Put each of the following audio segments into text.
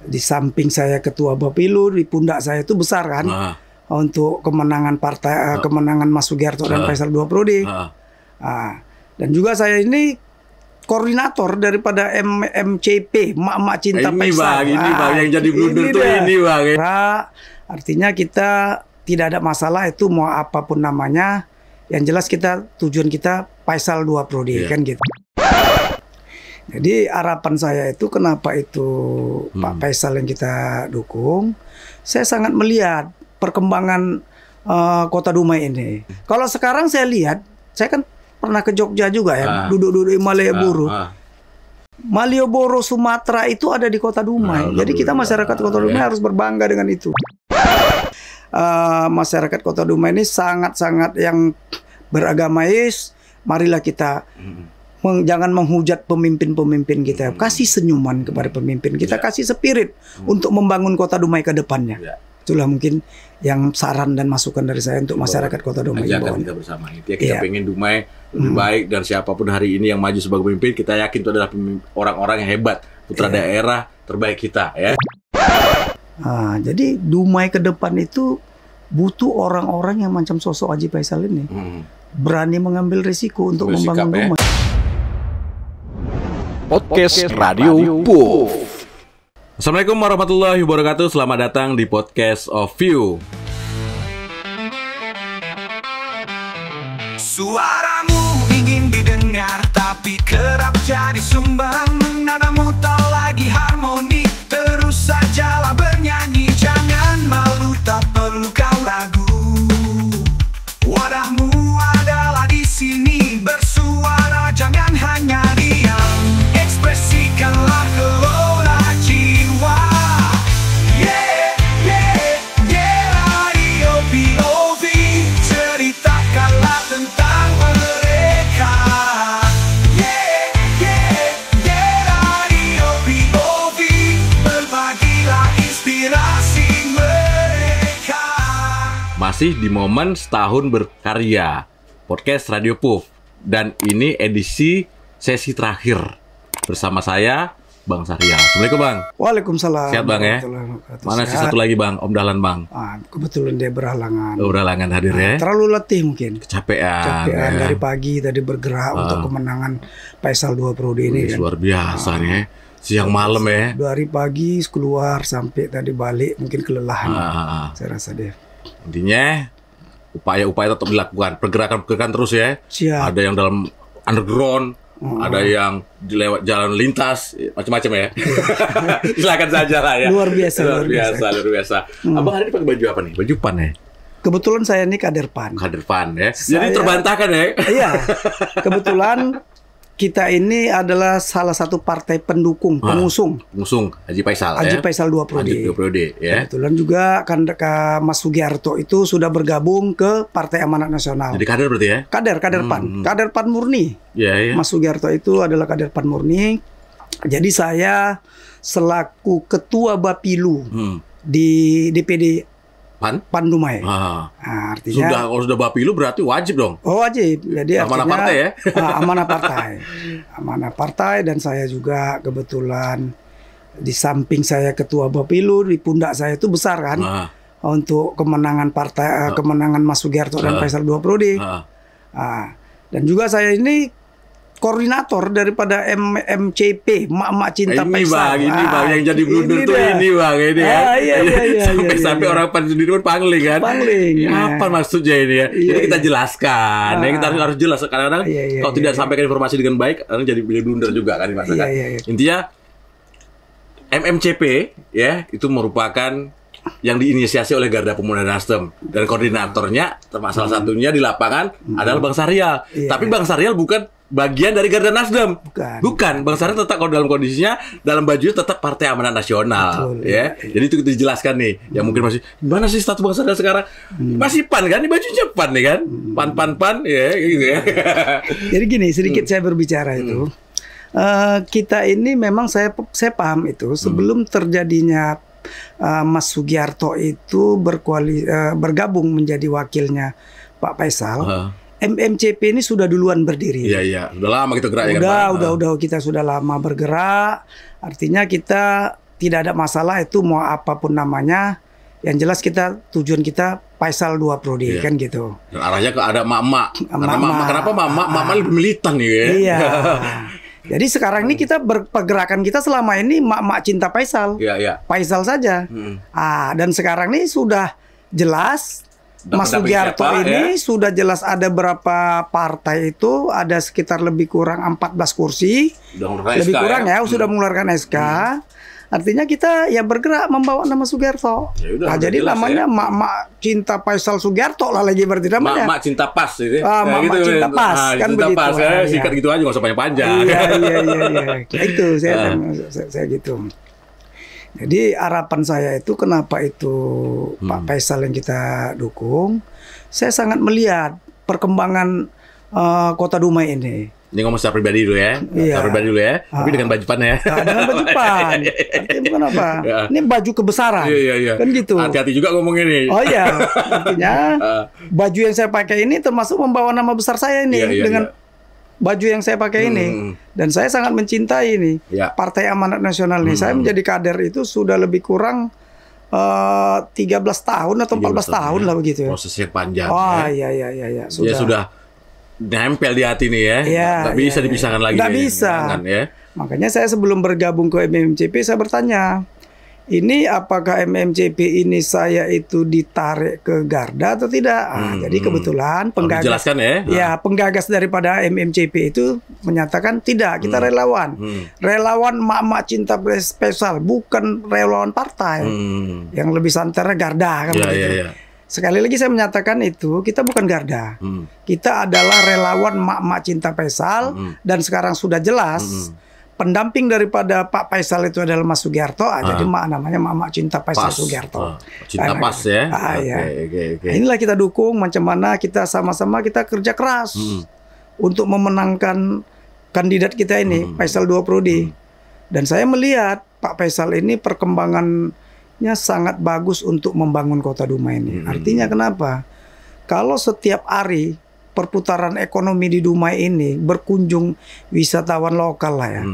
Di samping saya ketua Bapilu, di pundak saya itu besar kan, untuk kemenangan partai, kemenangan Mas Sugiarto dan Faisal 2 periode. Dan juga saya ini koordinator daripada MMCP, Mak-Mak Cinta Faisal. Ini bang, yang jadi blunder tuh ini bang. Artinya kita tidak ada masalah itu mau apapun namanya. Yang jelas tujuan kita Faisal 2 periode kan gitu. Jadi harapan saya itu kenapa itu Pak Faisal yang kita dukung. Saya sangat melihat perkembangan Kota Dumai ini. Kalau sekarang saya lihat, saya kan pernah ke Jogja juga ya, duduk-duduk di Malioboro. Malioboro Sumatera itu ada di Kota Dumai. Jadi kita masyarakat Kota Dumai harus berbangga dengan itu. Masyarakat Kota Dumai ini sangat-sangat yang beragamais. Marilah kita jangan menghujat pemimpin-pemimpin kita. Kasih senyuman kepada pemimpin kita, kasih spirit untuk membangun Kota Dumai ke depannya. Itulah mungkin yang saran dan masukan dari saya untuk masyarakat Kota Dumai. Ajakan kita bersama. Kita pengen Dumai lebih baik, dan siapapun hari ini yang maju sebagai pemimpin, kita yakin itu adalah orang-orang yang hebat, putra daerah terbaik kita ya. Jadi Dumai ke depan itu butuh orang-orang yang macam sosok Haji Faisal ini. Berani mengambil risiko untuk membangun Dumai. Podcast Radio Puff. Assalamualaikum warahmatullahi wabarakatuh. Selamat datang di Podcast of View. Suaramu ingin didengar, tapi kerap jadi sumbang. Nadamu tak lagi harmoni, terus sajalah bernyanyi. Jangan malu, tak perlu kau ragu. Wadahmu adalah di sini, bersuara jangan hanya diam. Ekspresikanlah gelora jiwa. Yeah, yeah, yeah, Radio POV. Ceritakanlah tentang mereka. Yeah, yeah, yeah, Radio POV. Berbagilah inspirasi mereka. Masih di momen setahun berkarya Podcast Radio Puff. Dan ini edisi sesi terakhir. Bersama saya, Bang Sahrial. Assalamualaikum Bang. Waalaikumsalam. Sehat Bang ya? Mana sih satu lagi Bang, Om Dahlan Bang? Kebetulan dia berhalangan. Berhalangan hadir ya? Terlalu letih mungkin. Kecapean ya. Dari pagi tadi bergerak untuk kemenangan Faisal 2 periode ini kan. Luar biasa nih ya. Siang malam ya. Dari pagi keluar sampai tadi balik mungkin kelelahan. Saya rasa dia. Intinya upaya-upaya tetap dilakukan. Pergerakan terus ya. Siap. Ada yang dalam underground, ada yang lewat jalan lintas, macam-macam ya. Silakan saja lah ya. Luar biasa. Abang hari ini pakai baju apa nih? Baju PAN ya? Kebetulan saya ini kader PAN. Kader PAN ya. Jadi terbantahkan ya. Iya. Kebetulan kita ini adalah salah satu partai pendukung, pengusung Haji Faisal Haji Faisal 2 periode. Haji 2 periode ya. Kebetulan juga kan Mas Sugiarto itu sudah bergabung ke Partai Amanat Nasional. Jadi kader berarti ya? Kader PAN. Kader PAN murni. Iya. Mas Sugiarto itu adalah kader PAN murni. Jadi saya selaku ketua Bapilu di DPD PAN Dumai. Artinya kalau sudah Bapilu berarti wajib dong. Oh, wajib. Jadi amanah artinya partai ya. Amanah partai, dan saya juga kebetulan di samping saya ketua Bapilu, di pundak saya itu besar kan, untuk kemenangan partai, kemenangan Mas Sugiarto dan Faisal 2 periode. Dan juga saya ini koordinator daripada MMCP, Mak-Mak Cinta Faisal. Ini bang, yang jadi blunder tuh ini bang, ini ya. Sampai orang PAN sendiri pun pangling kan. Apa maksudnya ini ya? Jadi kita jelaskan. Kita harus jelas. Kadang-kadang kalau tidak sampaikan informasi dengan baik, kadang jadi blunder juga kan maksudnya. Intinya MMCP ya itu merupakan yang diinisiasi oleh Garda Pemuda Nasdem, dan koordinatornya salah satunya di lapangan adalah Bang Sahrial. Tapi Bang Sahrial bukan bagian dari Garda Nasdem. Bukan. Bang Sahrial tetap kalau dalam kondisinya, dalam bajunya tetap Partai Amanat Nasional. Betul, ya. Jadi itu kita jelaskan nih. Yang mungkin masih, gimana sih status Bang Sahrial sekarang? Masih PAN kan? Ini bajunya PAN nih kan? PAN ya gitu ya. Jadi gini, sedikit saya berbicara itu. Kita ini memang saya paham itu sebelum terjadinya Mas Sugiarto itu bergabung menjadi wakilnya Pak Faisal. MMCP ini sudah duluan berdiri. Iya. Sudah lama kita gerak. Udah kita sudah lama bergerak. Artinya kita tidak ada masalah itu mau apapun namanya. Yang jelas tujuan kita Faisal 2 Prodi kan gitu. Dan arahnya ke ada emak-emak. Kenapa emak-emak lebih militan nih ya? Iya. Jadi sekarang ini kita pergerakan kita selama ini emak-emak cinta Faisal. Iya. Faisal saja. Dan sekarang ini sudah jelas Mas Sugiarto ini sudah jelas ada berapa partai itu, ada sekitar lebih kurang 14 kursi. Lebih kurang ya, sudah mengeluarkan SK. Artinya kita ya bergerak membawa nama Sugiarto. Yaudah, jadi namanya Mak cinta Faisal Sugiarto lah lagi berarti namanya. Mak cinta pas gitu. Mak gitu, cinta pas kan cinta begitu. Pas, sikat gitu aja nggak usah panjang-panjang. Iya. Itu saya gitu. Jadi harapan saya itu kenapa itu Pak Faisal yang kita dukung. Saya sangat melihat perkembangan Kota Dumai ini. Ini ngomong secara pribadi dulu ya. Secara pribadi dulu ya. Tapi dengan baju pan ya. Dengan baju pan. Artinya bukan apa? Ini baju kebesaran. Iya. Kan gitu. Hati-hati juga ngomong ini. Oh iya. Artinya baju yang saya pakai ini termasuk membawa nama besar saya ini dengan baju yang saya pakai ini. Dan saya sangat mencintai ini. Partai Amanat Nasional ini. Saya menjadi kader itu sudah lebih kurang 13 tahun atau 14 tahun lah begitu ya. Proses yang panjang. Oh iya. Sudah nempel di hati nih ya. Nggak bisa dipisahkan lagi. Nggak bisa. Ya. Makanya saya sebelum bergabung ke MMCP saya bertanya, ini apakah MMCP ini saya itu ditarik ke Garda atau tidak? Jadi kebetulan penggagas penggagas daripada MMCP itu menyatakan tidak, kita relawan. Relawan mak-mak cinta Faisal, bukan relawan partai. Yang lebih santernya Garda kan begitu. Sekali lagi saya menyatakan itu, kita bukan Garda. Kita adalah relawan mak-mak cinta Faisal dan sekarang sudah jelas pendamping daripada Pak Faisal itu adalah Mas Sugiarto. Jadi namanya mak-mak cinta Faisal Sugiarto. Cinta pas ya. Nah, inilah kita dukung macam mana kita sama-sama kita kerja keras untuk memenangkan kandidat kita ini, Faisal 2 Prodi. Dan saya melihat Pak Faisal ini perkembangannya sangat bagus untuk membangun Kota Dumai ini. Artinya kenapa? Kalau setiap hari perputaran ekonomi di Dumai ini berkunjung wisatawan lokal lah ya,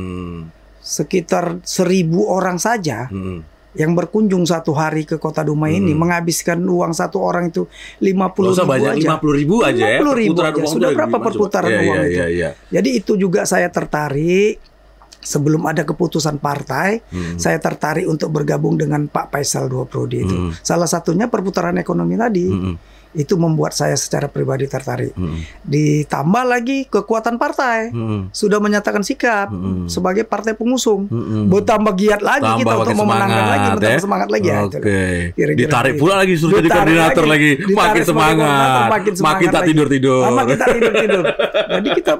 sekitar 1.000 orang saja yang berkunjung satu hari ke Kota Dumai ini menghabiskan uang satu orang itu 50.000 aja. 50.000 aja ya. 50.000 aja. Sudah berapa perputaran uang itu? Jadi itu juga saya tertarik. Sebelum ada keputusan partai, saya tertarik untuk bergabung dengan Pak Faisal 2 Prodi itu. Salah satunya perputaran ekonomi tadi. Itu membuat saya secara pribadi tertarik. Ditambah lagi kekuatan partai. Sudah menyatakan sikap sebagai partai pengusung. Bertambah giat lagi kita untuk memenangkan lagi, bertambah semangat lagi ya. Ditarik pula lagi suruh jadi koordinator lagi. Makin semangat. Makin tak tidur-tidur. Makin tak tidur-tidur. Jadi kita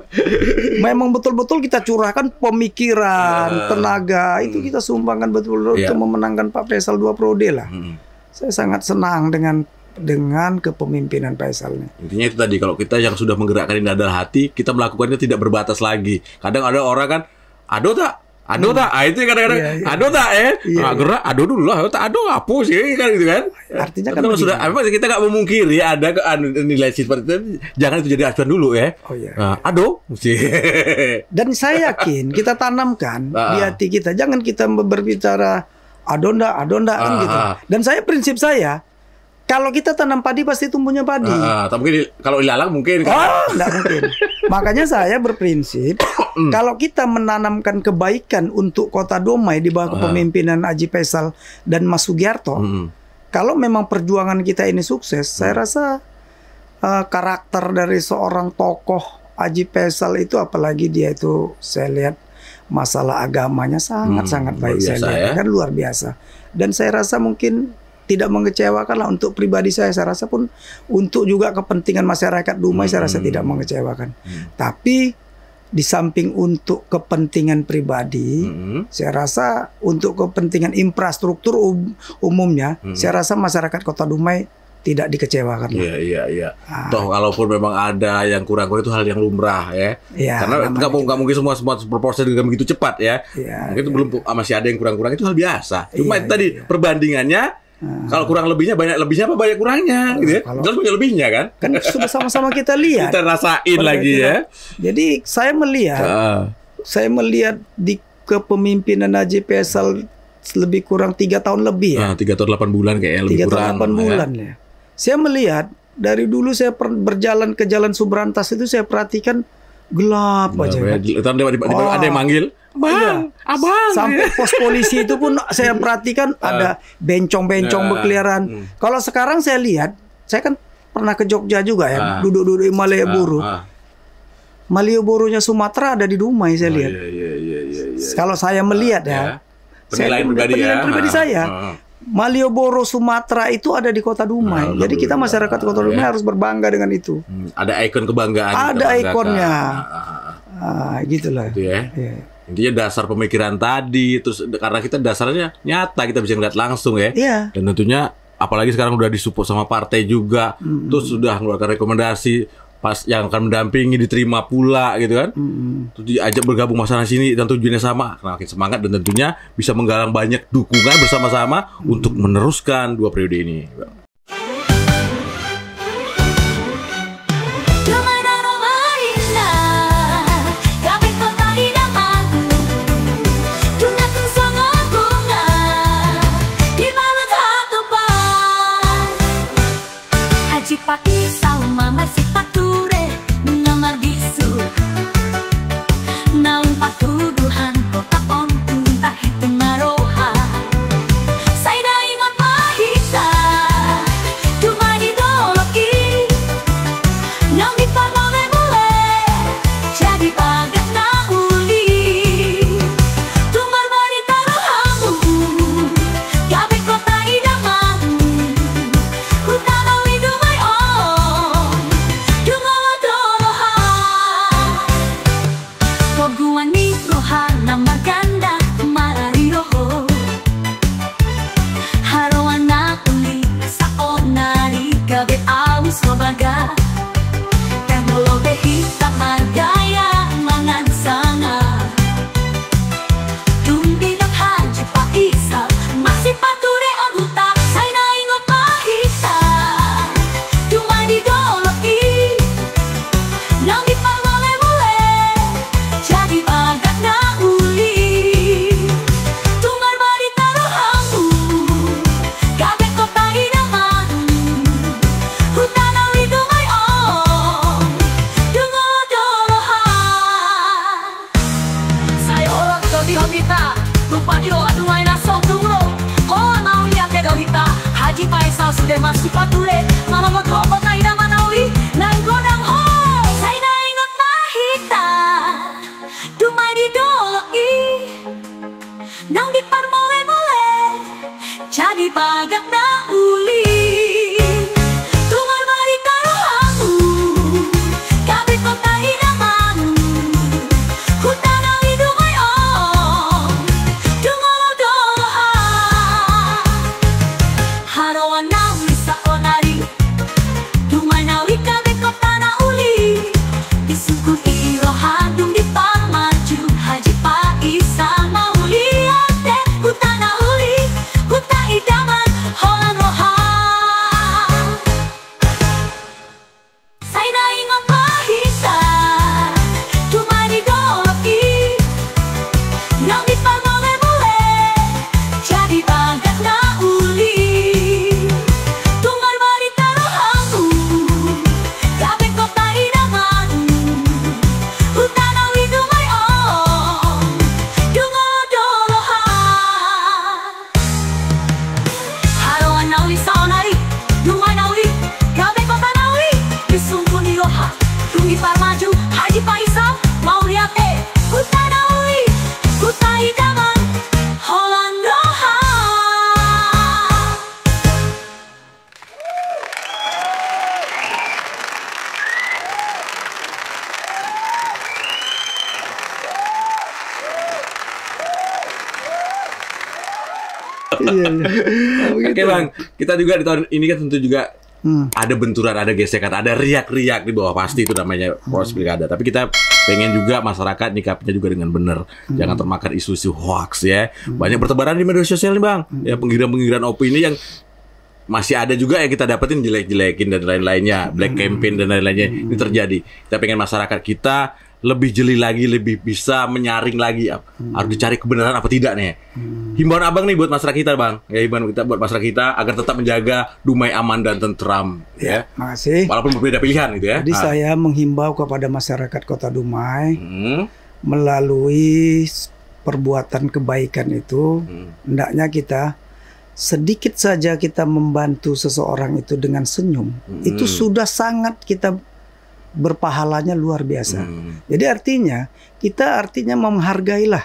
memang betul-betul kita curahkan pemikiran, tenaga, itu kita sumbangkan betul-betul untuk memenangkan Pak Faisal 2 Prodi lah. Saya sangat senang dengan kepemimpinan Faisal ini. Intinya itu tadi, kalau kita yang sudah menggerakkan ini adalah hati, kita melakukannya tidak berbatas lagi. Kadang ada orang kan, aduh tak, itu kadang-kadang, aduh tak gerak, aduh dulu lah, tak aduh apa sih kan gitu kan. Artinya kan sudah, kita nggak memungkiri ada nilai seperti itu, jangan itu jadi acuan dulu ya. Aduh, sih. Dan saya yakin kita tanamkan di hati kita, jangan kita berbicara adonda kan gitu. Dan prinsip saya, kalau kita tanam padi pasti tumbuhnya padi. Tapi mungkin kalau ilalang mungkin. Enggak mungkin. Makanya saya berprinsip kalau kita menanamkan kebaikan untuk Kota Dumai di bawah kepemimpinan Haji Faisal dan Mas Sugiarto, kalau memang perjuangan kita ini sukses, saya rasa karakter dari seorang tokoh Haji Faisal itu, apalagi dia itu saya lihat masalah agamanya sangat baik, saya lihat kan luar biasa. Dan saya rasa mungkin tidak mengecewakan lah untuk pribadi saya rasa pun untuk juga kepentingan masyarakat Dumai saya rasa tidak mengecewakan. Tapi di samping untuk kepentingan pribadi, saya rasa untuk kepentingan infrastruktur umumnya, saya rasa masyarakat Kota Dumai tidak dikecewakan. Iya. Toh kalaupun memang ada yang kurang-kurang itu hal yang lumrah ya. Karena nggak mungkin semua berproses dengan begitu cepat ya. Mungkin itu belum masih ada yang kurang-kurang, itu hal biasa. Cuma tadi perbandingannya. Kalau kurang lebihnya banyak lebihnya apa banyak kurangnya gitu ya. Jelas banyak lebihnya kan. Kan sudah sama-sama kita lihat. Kita rasain lagi ya. Jadi saya melihat di kepemimpinan Haji Faisal lebih kurang 3 tahun lebih ya. 3 tahun 8 bulan kayaknya lebih 3 tahun kurang. 8 bulan ya. Saya melihat dari dulu saya berjalan ke Jalan Subrantas itu saya perhatikan gelap aja. Kan? Ada yang manggil, "Bang, abang." Sampai pos polisi itu pun saya perhatikan ada bencong-bencong berkeliaran. Kalau sekarang saya lihat, saya kan pernah ke Jogja juga ya, duduk-duduk di Malioboro. Malioboronya Sumatera ada di Dumai saya lihat. Kalau saya melihat ya, penilaian pribadi saya. Malioboro Sumatera itu ada di Kota Dumai. Jadi kita masyarakat Kota Dumai harus berbangga dengan itu. Ada ikon kebanggaan. Ada ikonnya. Gitulah. Gitu ya. Intinya dasar pemikiran tadi, terus karena kita dasarnya nyata, kita bisa ngeliat langsung ya. Iya. Dan tentunya apalagi sekarang udah disupport sama partai juga, terus sudah mengeluarkan rekomendasi pas yang akan mendampingi diterima pula gitu kan. Terus diajak bergabung masalah sini dan tujuannya sama, makin semangat dan tentunya bisa menggalang banyak dukungan bersama-sama untuk meneruskan 2 periode ini. Pagi sama masih pature mengamar bisu naun patuduhan kota ontu tak hitung maroha saya dah ingat mahita cuma didoloki nang dipamole-mole jadi bagas na uli tumar barita rohamu gabe kota idaman hutana widu maganda marariho harawan na uli sa onari gabi awis mabaga teknologi kita magaya mangan sana tumbi ng haji pa isa masih pature ang utak say naingot mahita tumani doloki nang ipamole-mole jadi bagat na sudah masuk pature mama mau kopot na ina manawi nang godang ho say na ingat mahita dumay di doloki nang di parmole-mole jadi bagat na uli tungal marita rohamu gabi kota idaman hutana widumay on dungo dolohan harawan na Oke Bang, kita juga di tahun ini kan tentu juga ada benturan, ada gesekan, ada riak-riak di bawah, pasti itu namanya proses pilkada. Tapi kita pengen juga masyarakat nyikapinya juga dengan benar, jangan termakan isu-isu hoax ya. Banyak bertebaran di media sosial nih Bang, ya penggiringan-penggiringan opini yang masih ada juga yang kita dapetin jelek-jelekin dan lain-lainnya, black campaign dan lain-lainnya ini terjadi. Kita pengen masyarakat kita lebih jeli lagi, lebih bisa menyaring lagi, harus dicari kebenaran apa tidak nih. Himbauan Abang nih buat masyarakat kita, Bang. Ya, himbauan kita buat masyarakat kita agar tetap menjaga damai, aman dan tentram. Ya, makasih. Walaupun berbeda pilihan gitu ya. Jadi saya menghimbau kepada masyarakat Kota Dumai melalui perbuatan kebaikan itu, hendaknya kita sedikit saja kita membantu seseorang itu dengan senyum, itu sudah sangat kita berpahalanya luar biasa. Jadi artinya kita menghargailah,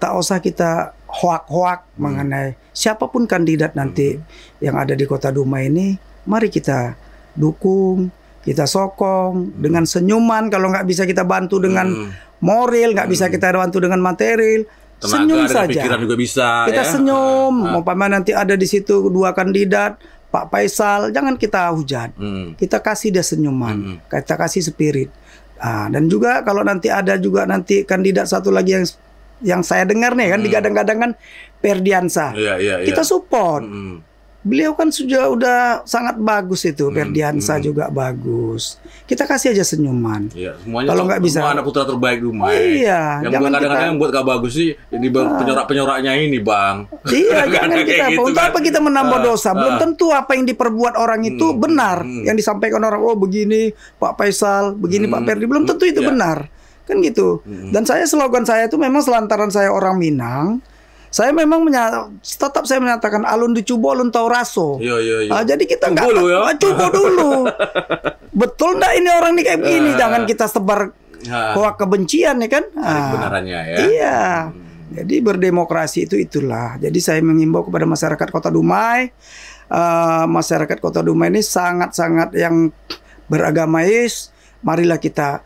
tak usah kita hoak-hoak mengenai siapapun kandidat nanti yang ada di Kota Dumai ini. Mari kita dukung, kita sokong dengan senyuman. Kalau nggak bisa kita bantu dengan moral, nggak bisa kita bantu dengan material, tenaga, senyum saja. Pikiran juga bisa. Kita senyum. Umpama nanti ada di situ 2 kandidat, Pak Faisal, jangan kita hujat. Kita kasih dia senyuman, kita kasih spirit. Dan juga kalau nanti ada juga nanti kandidat satu lagi yang saya dengar nih kan digadang-gadang kan Ferdiansyah. Kita support. Beliau kan udah sangat bagus itu, Ferdiansyah juga bagus. Kita kasih aja senyuman. Iya, semuanya kalau nggak bisa, anak putra terbaik Dumai. Iya, yang kadang-kadang yang buat gak bagus sih, jadi penyorak-penyoraknya ini, Bang. Iya, jangan kita. Gitu, untuk apa kita menambah dosa? Belum tentu apa yang diperbuat orang itu benar. Yang disampaikan orang, oh begini Pak Faisal, begini Pak Ferdi, belum tentu itu benar. Kan gitu. Dan slogan saya itu memang selantaran saya orang Minang. Saya memang tetap saya menyatakan alun dicoba alun tahu raso. Jadi kita nggak coba dulu. Betul nggak ini orang nih kayak begini? Jangan kita sebar hoak kebencian ya kan? Kebenarannya ya. Iya. Jadi berdemokrasi itulah. Jadi saya mengimbau kepada masyarakat Kota Dumai. Masyarakat Kota Dumai ini sangat-sangat yang beragamais. Marilah kita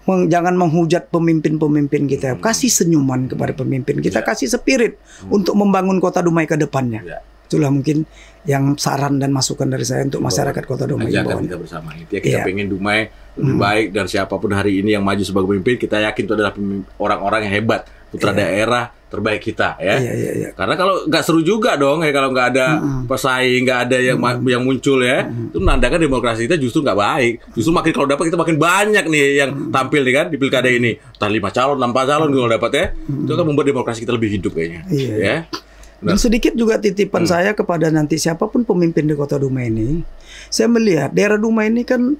jangan menghujat pemimpin-pemimpin kita. Kasih senyuman kepada pemimpin kita, kasih spirit untuk membangun Kota Dumai ke depannya. Itulah mungkin yang saran dan masukan dari saya untuk masyarakat Kota Dumai. Jangan kita bersama itu ya, kita pengen Dumai lebih baik, dan siapapun hari ini yang maju sebagai pemimpin, kita yakin itu adalah orang-orang yang hebat, putra daerah terbaik kita ya. Karena kalau nggak seru juga dong ya, kalau nggak ada pesaing, nggak ada yang muncul ya, itu menandakan demokrasi kita justru nggak baik. Justru makin kalau dapat kita makin banyak nih yang tampil nih kan di pilkada ini, entah 5 calon, 6 calon kalau dapat ya, itu kan membuat demokrasi kita lebih hidup kayaknya. Ya. Dan sedikit juga titipan saya kepada nanti siapapun pemimpin di Kota Dumai ini, saya melihat daerah Dumai ini kan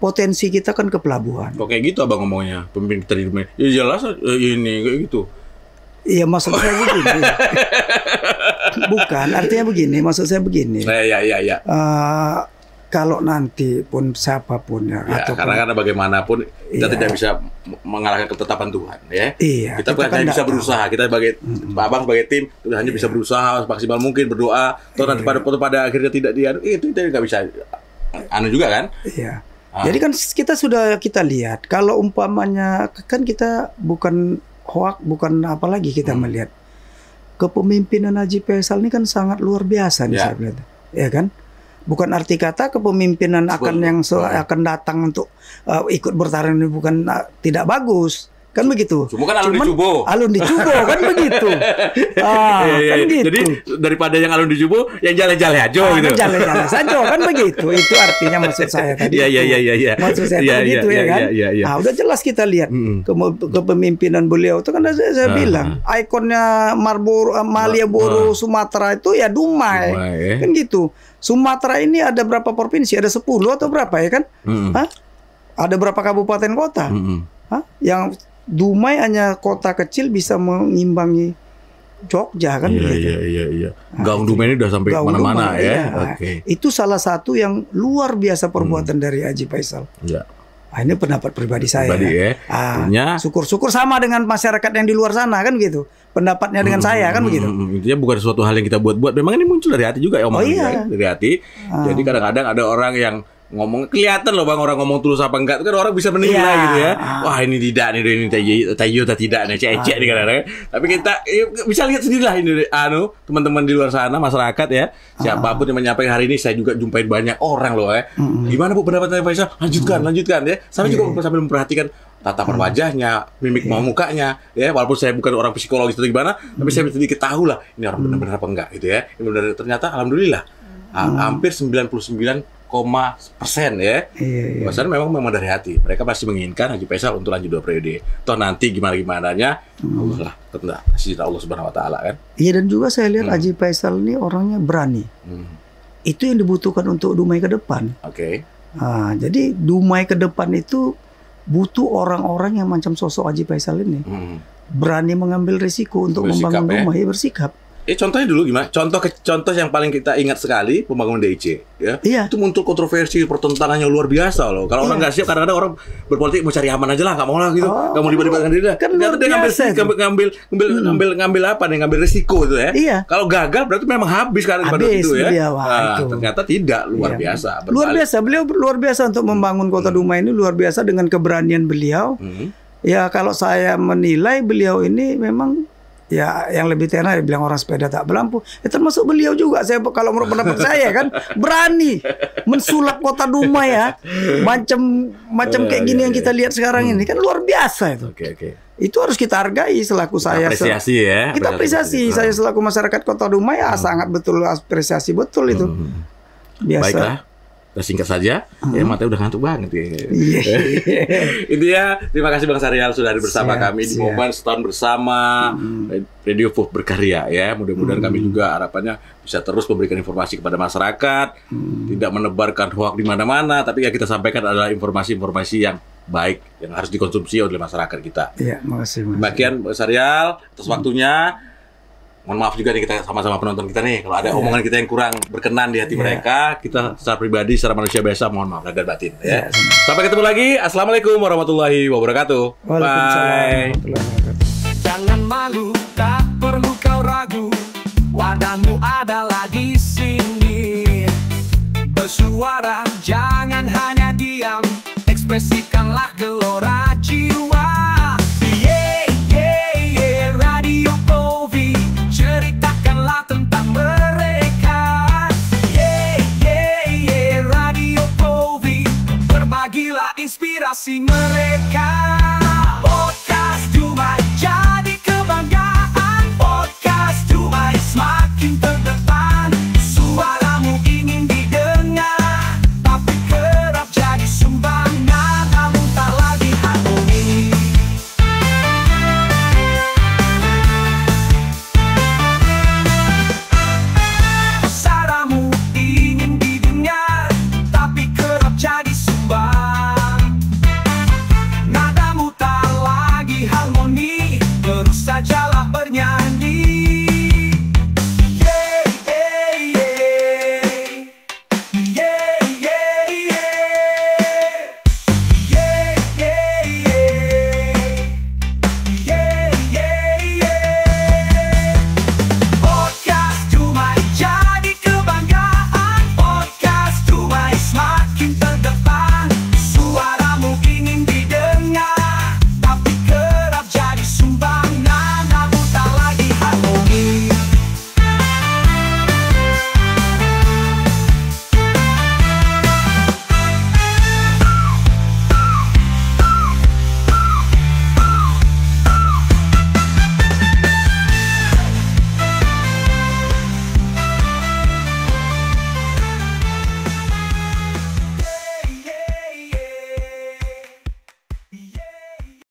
potensi kita kan ke pelabuhan. Kok kayak gitu Abang ngomongnya, pemimpin kita di Dumai? Ya jelas ini kayak gitu. Iya, maksud saya begini. Bukan, artinya begini, maksud saya begini. Iya. Kalau nanti pun siapapun ya, karena bagaimanapun kita tidak bisa mengalahkan ketetapan Tuhan ya. Iya, kita hanya bisa berusaha. Kita sebagai Abang sebagai tim hanya bisa berusaha maksimal mungkin, berdoa. Toh nanti pada akhirnya tidak itu nggak bisa juga kan? Iya. Jadi kan kita lihat kalau umpamanya kan kita bukan hoak, bukan apalagi kita melihat kepemimpinan Haji Faisal ini kan sangat luar biasa nih saya lihat. Ya kan? Bukan arti kata kepemimpinan akan datang untuk ikut bertarung ini bukan tidak bagus. Kan begitu. Cuma kan alun dicubo. Alun dicubo kan begitu. Kan gitu. Jadi daripada yang alun dicubo, yang jale-jale aja gitu. Jale-jale saja kan begitu. Itu artinya maksud saya tadi. Iya. Maksud saya begitu ya kan. Udah jelas kita lihat kepemimpinan beliau itu kan saya bilang ikonnya Malioboro Sumatera itu ya Dumai. Kan gitu. Sumatera ini ada berapa provinsi? Ada 10 atau berapa ya kan? Ada berapa kabupaten kota? Yang Dumai hanya kota kecil bisa mengimbangi Jogja kan? Iya. Gaung Dumai ini udah sampai mana-mana ya. Itu salah satu yang luar biasa perbuatan dari Haji Faisal. Ini pendapat pribadi saya. Syukur-syukur sama dengan masyarakat yang di luar sana kan gitu. Pendapatnya dengan saya kan begitu. Intinya bukan suatu hal yang kita buat-buat. Memang ini muncul dari hati juga ya omongan dari hati. Jadi kadang-kadang ada orang yang ngomong kelihatan loh Bang, orang ngomong tulus apa enggak itu kan orang bisa menilai gitu ya. Wah ini tidak nih, ini tayo atau tidak nih, cecek nih kadang-kadang. Tapi kita bisa lihat sendiri lah ini teman-teman di luar sana, masyarakat ya, siapapun yang menyampaikan hari ini. Saya juga jumpain banyak orang loh ya. Gimana Bu pendapatnya Faisal? Lanjutkan ya. Saya juga sambil memperhatikan tatapan wajahnya, mimik mukanya ya, walaupun saya bukan orang psikologis atau gimana, tapi saya sedikit tahu lah ini orang benar-benar apa enggak gitu ya. Ini benar ternyata alhamdulillah hampir 99 ya. Iya. Bahwasannya memang dari hati. Mereka pasti menginginkan Haji Faisal untuk lanjut 2 periode. Toh nanti gimana-gimananya Allah lah, kasih Allah Subhanahu wa taala kan. Iya, dan juga saya lihat Haji Faisal ini orangnya berani. Itu yang dibutuhkan untuk Dumai ke depan. Oke. Nah, jadi Dumai ke depan itu butuh orang-orang yang macam sosok Haji Faisal ini. Berani mengambil risiko untuk membangun Dumai, bersikap. Contohnya dulu gimana? Contoh yang paling kita ingat sekali pembangunan DIC, ya. Iya. Itu muncul kontroversi, pertentangannya luar biasa loh. Kalau orang nggak siap, kadang-kadang orang berpolitik mau cari aman aja lah, nggak mau lah gitu, nggak mau libatkan diri. Kan Ternyata dia ngambil risiko itu ya. Iya. Kalau gagal berarti memang habis kan pada itu ya. Beliau, itu. Ternyata tidak, luar biasa. Luar biasa, beliau luar biasa untuk membangun kota Dumai ini, luar biasa dengan keberanian beliau. Ya kalau saya menilai beliau ini memang ya yang lebih tenar bilang orang sepeda tak berlampu. Termasuk beliau juga. Saya kalau menurut pendapat saya kan berani mensulap kota Dumai ya. Macam kayak gini yang kita lihat sekarang ini kan luar biasa itu. Oke. Itu harus kita hargai selaku saya. Apresiasi ya. Kita apresiasi. Saya selaku masyarakat kota Dumai sangat betul apresiasi betul itu. Biasa. Baiklah. Kita singkat saja, ya matanya udah ngantuk banget ya. Intinya terima kasih Bang Syahrial sudah hadir bersama kami di momen setahun bersama Radio Puff berkarya ya. Mudah-mudahan kami juga harapannya bisa terus memberikan informasi kepada masyarakat, tidak menebarkan hoak di mana-mana, tapi yang kita sampaikan adalah informasi-informasi yang baik yang harus dikonsumsi oleh masyarakat kita. Iya, makasih. Demikian Bang Syahrial atas waktunya. Mohon maaf juga nih kita sama-sama penonton kita nih kalau ada omongan kita yang kurang berkenan di hati mereka, kita secara pribadi, secara manusia biasa mohon maaf lahir batin ya. Sampai ketemu lagi. Assalamualaikum warahmatullahi wabarakatuh. Bye. Jangan malu, tak perlu kau ragu. Wadahmu adalah di sini. Bersuara, jangan hanya diam. Ekspresikanlah gelora jiwa. Radio Povi, ceritakanlah tentang mereka. Radio Povi, berbagilah inspirasi mereka. Podcast Dumai jadi kebanggaan. Podcast Dumai semakin